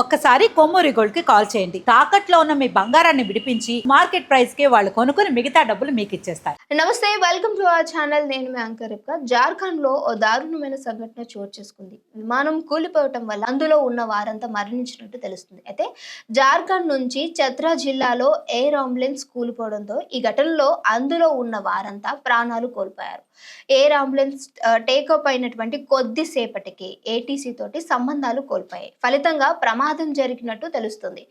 ఒక్కసారి కొమ్మూరి గోల్డ్ కి కాల్ చేయండి. తాకట్లో ఉన్న మీ బంగారాన్ని విడిపించి మార్కెట్ ప్రైస్ కి వాళ్ళు కొనుక్కుని మిగతా డబ్బులు మీకు ఇచ్చేస్తారు. నమస్తే, వెల్కమ్ టు అవర్ ఛానల్. నేను మీ యాంకర్ రిప్కా. జార్ఖండ్ లో ఓ దారుణమైన సంఘటన చోటు చేసుకుంది. విమానం కూలిపోవటం వల్ల అందులో ఉన్న వారంతా మరణించినట్టు తెలుస్తుంది. అయితే జార్ఖండ్ నుంచి చత్రా జిల్లాలో ఎయిర్ అంబులెన్స్ కూలిపోవడంతో ఈ ఘటనలో అందులో ఉన్న వారంతా ప్రాణాలు కోల్పోయారు. ఎయిర్ అంబులెన్స్ టేకప్ అయినటువంటి కొద్దిసేపటికి ఏటీసీ తోటి సంబంధాలు కోల్పోయాయి. ఫలితంగా ప్రమాదం జరిగినట్టు తెలుస్తుంది.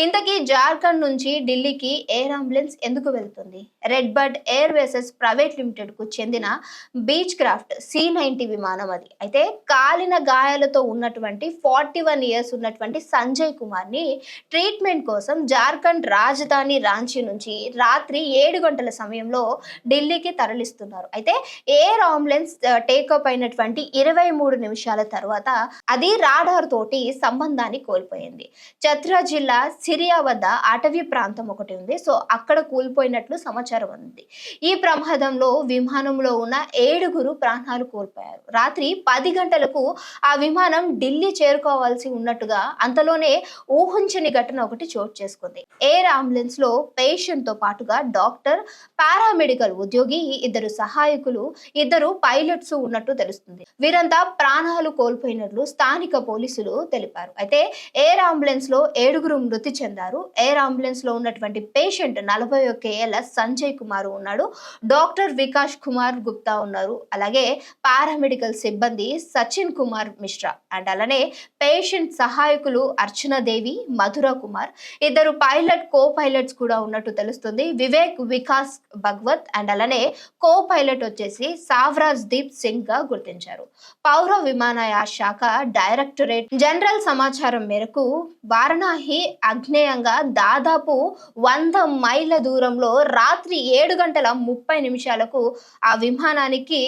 ఇంతకీ జార్ఖండ్ నుంచి ఢిల్లీకి ఎయిర్ అంబులెన్స్ ఎందుకు వెళ్తుంది? Red bird air versus private limited కు చెందిన బీచ్ క్రాఫ్ట్ C-90 విమానం అది. అయితే కాలిన గాయాలతో ఉన్నటువంటి 41 ఇయర్స్ ఉన్నటువంటి సంజయ్ కుమార్ ని ట్రీట్మెంట్ కోసం జార్ఖండ్ రాజధాని రాంచీ నుంచి రాత్రి 7 గంటల సమయంలో ఢిల్లీకి తరలిస్తున్నారు. అయితే ఎయిర్ అంబులెన్స్ టేకప్ అయినటువంటి 23 నిమిషాల తర్వాత అది రాడార్ తోటి సంబంధాన్ని కోల్పోయింది. చత్రా జిల్లా సిరియా వద్ద అటవీ ప్రాంతం ఒకటి ఉంది. సో అక్కడ కూలిపోయినట్లు సమాచారం ఉంది. ఈ ప్రమాదంలో విమానంలో ఉన్న 7 ప్రాణాలు కోల్పోయారు. రాత్రి 10 గంటలకు ఆ విమానం ఢిల్లీ చేరుకోవాల్సి ఉన్నట్టుగా అంతలోనే ఊహించని ఘటన ఒకటి చోటు చేసుకుంది. ఎయిర్ అంబులెన్స్ లో పేషెంట్ తో పాటుగా డాక్టర్, పారామెడికల్ ఉద్యోగి, 2 సహాయకులు, 2 పైలట్స్ ఉన్నట్టు తెలుస్తుంది. వీరంతా ప్రాణాలు కోల్పోయినట్లు స్థానిక పోలీసులు తెలిపారు. అయితే ఎయిర్ అంబులెన్స్ లో 7 మృతి చెందారు. ఎయిర్ అంబులెన్స్ లో ఉన్నటువంటి పేషెంట్ 41 ఏళ్ల సంజయ్ కుమార్ ఉన్నాడు. డాక్టర్ వికాస్ కుమార్ గుప్తా ఉన్నారు. అలాగే పారామెడికల్ సిబ్బంది సచిన్ కుమార్ మిశ్రా అండ్ అలానే పేషెంట్ సహాయకులు అర్చనా దేవి, మధుర కుమార్, 2 పైలట్ కో పైలట్స్ కూడా ఉన్నట్టు తెలుస్తుంది. వివేక్, వికాస్ భగవత్ అండ్ అలానే కో పైలట్ వచ్చేసి సావ్రాజ్ దీప్ సింగ్ గా గుర్తించారు. పౌర విమానయాన శాఖ డైరెక్టరేట్ జనరల్ సమాచారం మేరకు వారణాసి అగ్నేయంగా దాదాపు 100 మైళ్ళ దూరంలో రాత్రి 7 గంటల 30 నిమిషాలకు ఆ విమానానికి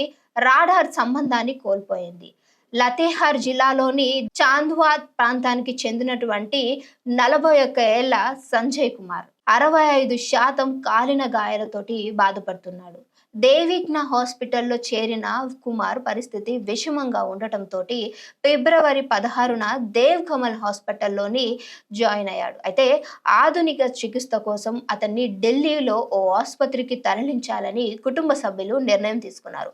రాడార్ సంబంధాన్ని కోల్పోయింది. లతేహార్ జిల్లాలోని చాంద్వాద్ ప్రాంతానికి చెందినటువంటి 41 ఏళ్ల సంజయ్ కుమార్ 65% కాలిన గాయాలతోటి బాధపడుతున్నాడు. దేవిఘ్న హాస్పిటల్లో చేరిన కుమార్ పరిస్థితి విషమంగా ఉండటంతో ఫిబ్రవరి 16న దేవ్ కమల్ హాస్పిటల్లోని జాయిన్ అయ్యాడు. అయితే ఆధునిక చికిత్స కోసం అతన్ని ఢిల్లీలో ఓ ఆసుపత్రికి తరలించాలని కుటుంబ సభ్యులు నిర్ణయం తీసుకున్నారు.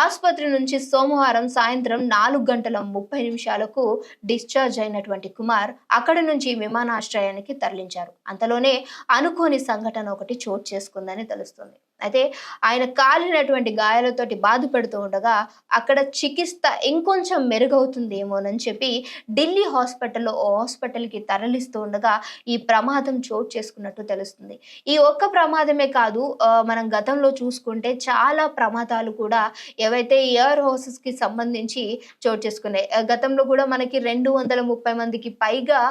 ఆసుపత్రి నుంచి సోమవారం సాయంత్రం 4 గంటల 30 నిమిషాలకు డిశ్చార్జ్ అయినటువంటి కుమార్ అక్కడి నుంచి విమానాశ్రయానికి తరలించారు. అంతలోనే అనుకోని సంఘటన ఒకటి చోటు చేసుకుందని తెలుస్తుంది. అయితే ఆయన కాలినటువంటి గాయాలతోటి బాధపడుతూ ఉండగా అక్కడ చికిత్స ఇంకొంచెం మెరుగవుతుందేమోనని చెప్పి ఢిల్లీ హాస్పిటల్కి తరలిస్తూ ఉండగా ఈ ప్రమాదం చోటు చేసుకున్నట్టు తెలుస్తుంది. ఈ ఒక్క ప్రమాదమే కాదు, మనం గతంలో చూసుకుంటే చాలా ప్రమాదాలు కూడా ఏవైతే ఎయిర్ హోసెస్ కి సంబంధించి చోటు చేసుకున్నాయి. గతంలో కూడా మనకి 230 మందికి పైగా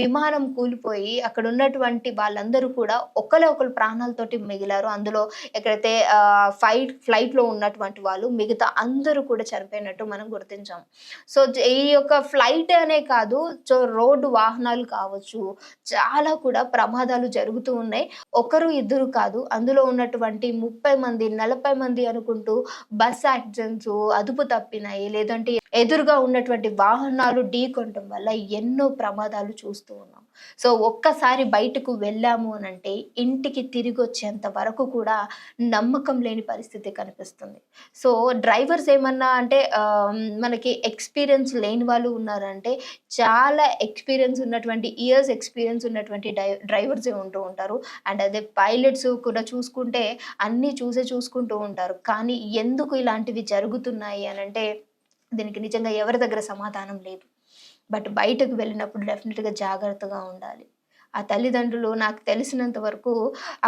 విమానం కూలిపోయి అక్కడ ఉన్నటువంటి వాళ్ళందరూ కూడా ఒకరు ప్రాణాలతోటి మిగిలారు. అందులో ఎక్కడైతే ఫ్లైట్ లో ఉన్నటువంటి వాళ్ళు మిగతా అందరూ కూడా చనిపోయినట్టు మనం గుర్తించాం. సో ఈ యొక్క ఫ్లైట్ అనే కాదు, సో రోడ్డు వాహనాలు కావచ్చు, చాలా కూడా ప్రమాదాలు జరుగుతూ ఉన్నాయి. 1-2 కాదు, అందులో ఉన్నటువంటి 30 మంది 40 మంది అనుకుంటూ బస్ యాక్సిడెంట్స్, అదుపు తప్పినాయి, లేదంటే ఎదురుగా ఉన్నటువంటి వాహనాలు ఢీకొనటం వల్ల ఎన్నో ప్రమాదాలు చూస్తూ ఉన్నాం. సో ఒక్కసారి బయటకు వెళ్ళాము అనంటే ఇంటికి తిరిగి వచ్చేంత వరకు కూడా నమ్మకం లేని పరిస్థితి కనిపిస్తుంది. సో డ్రైవర్స్ ఏమన్నా అంటే మనకి ఎక్స్పీరియన్స్ లేని వాళ్ళు ఉన్నారంటే చాలా ఎక్స్పీరియన్స్ ఉన్నటువంటి ఇయర్స్ ఎక్స్పీరియన్స్ ఉన్నటువంటి డ్రైవర్సే ఉంటూ ఉంటారు. అండ్ అదే పైలట్స్ కూడా చూసుకుంటే అన్నీ చూసుకుంటూ ఉంటారు. కానీ ఎందుకు ఇలాంటివి జరుగుతున్నాయి అనంటే దీనికి నిజంగా ఎవరి దగ్గర సమాధానం లేదు. బట్ బయటకు వెళ్ళినప్పుడు డెఫినెట్గా జాగ్రత్తగా ఉండాలి. ఆ తల్లిదండ్రులు నాకు తెలిసినంత వరకు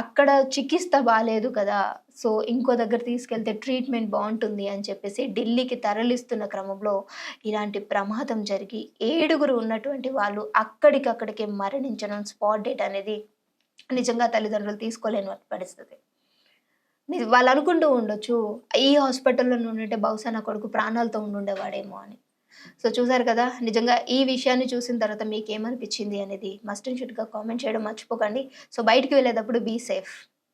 అక్కడ చికిత్స బాగాలేదు కదా, సో ఇంకో దగ్గర తీసుకెళ్తే ట్రీట్మెంట్ బాగుంటుంది అని చెప్పేసి ఢిల్లీకి తరలిస్తున్న క్రమంలో ఇలాంటి ప్రమాదం జరిగి 7 ఉన్నటువంటి వాళ్ళు అక్కడికక్కడికే మరణించడం, స్పాట్ డెత్ అనేది నిజంగా తల్లిదండ్రులు తీసుకోలేని పరిస్థితి. వాళ్ళు అనుకుంటూ ఉండొచ్చు, ఈ హాస్పిటల్లో ఉండుంటే బహుశా నా కొడుకు ప్రాణాలతో ఉండుండేవాడేమో అని. సో చూసారు కదా, నిజంగా ఈ విషయాన్ని చూసిన తర్వాత మీకేమనిపించింది అనేది మస్ట్ అండ్ షుడ్గా కామెంట్ చేయడం మర్చిపోకండి. సో బయటికి వెళ్ళేటప్పుడు బీ సేఫ్.